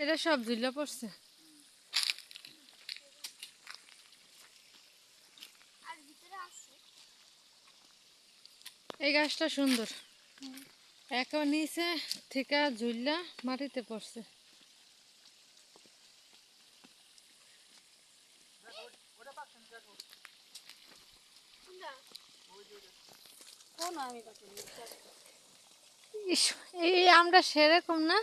এটা সব ঝুলা পড়ছে। এই গাছটা সুন্দর, একেবারে নিচে থেকে ঝুলা মাটিতে পড়ছে। এই আমরা সেরকম না।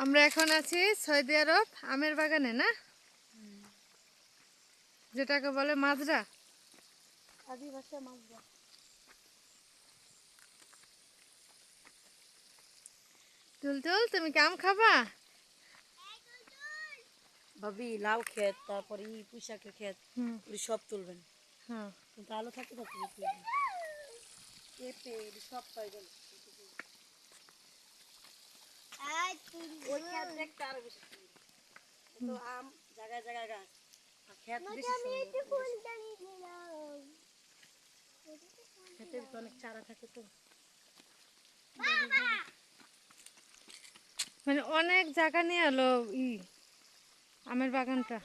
আমরা এখন আছি সৌদি আরব আমের বাগানে, না যেটাকে বলে মাজরা। আদিবাসী মাজরা। তুলতুল, তুমি কি আম খাবা? ভাবি লাউ ক্ষেত, তারপরে পুঁইশাকের ক্ষেত, সব তুলবেন। হ্যাঁ, কিন্তু আলো থাকতে পেঁপে সব পাইবেন। ওই ক্ষেত দেখতে আরো বেশি তো আম জায়গায় জায়গায় গাছ, আর ক্ষেত বেশি ক্ষেতের তো অনেক চারা থাকে তো, মানে অনেক জায়গা নিয়ে এলো আমের বাগানটা।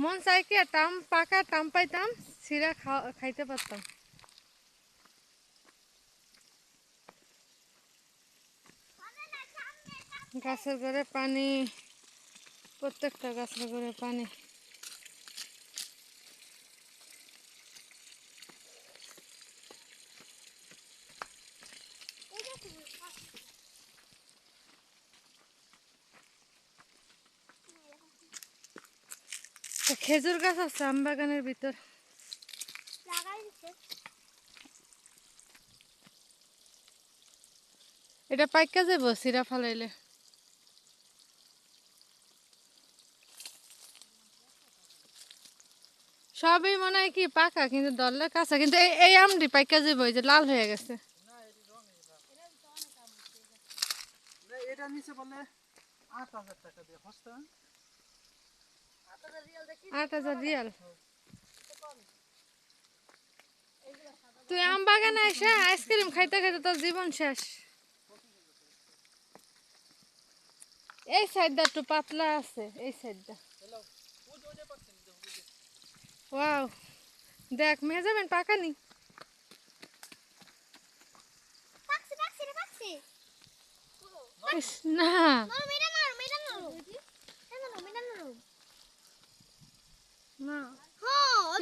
মন চাই কি টাম পাকা টাম পাইতাম, সিরা খাইতে পারতাম। গাছের ঘরে পানি, প্রত্যেকটা গাছের ঘরে পানি। খেজুর গাছ আছে আম বাগানের ভিতর। এটা পাইকা যাব সিরা ফালাইলে। সবই মনে হয় কি পাকা, কিন্তু দললে কাঁচা, কিন্তু এই আমটি পাইকা যাব, এই যে লাল হয়ে গেছে। এটা নিচে বলে ৮,০০০ টাকা দিয়ে হস্তা। ৮,০০০ রিয়াল। তুই আম বাগানে এসে আইসক্রিম খাইতে খাইতে তোর জীবন শেষ। এই সাইডটা একটু পাতলা আছে, এই সাইডটা। ওয়াও, দেখ মেজারমেন্ট পাকা নি। না,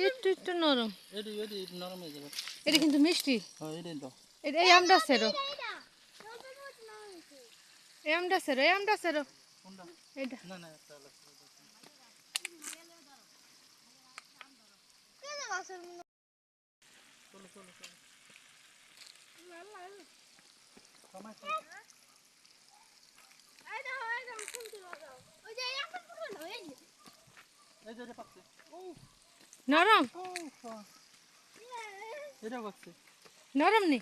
একটু একটু নরম। নরম হয়ে যাবে। এটা কিন্তু মিষ্টি। এটাই তো। এই আমটা সেরো, এই আমটা সেরো, এই আমটা সেরো। কোনটা? এটা না না, একটা আলাদা। চলো চলো চলো। এই যে পাচ্ছে। নরম, এটা পাচ্ছে। নরম নি।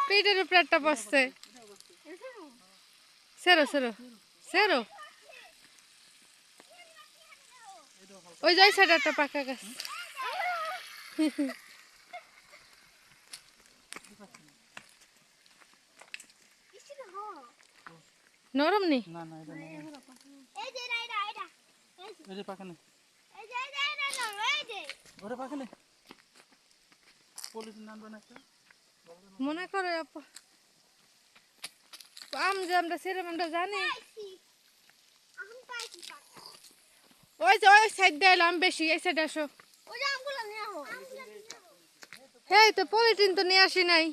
পেটের উপরে একটা বসছে। সেরো সেরো সেরো। ওই যে সাইড একটা পাকা গাছ। নরম নি। না না, এটা এটা পাকা নেই। ওরে পাকা নেই। পলিথিন আনবে না একটা? মনে করে আম যে আমরা সেরম আমরা জানি। ওই যে ওই সাইড দিয়ে আম বেশি, এই সাইড আসো। হ্যাঁ, তো পলিথিন তো নিয়ে আসি নাই।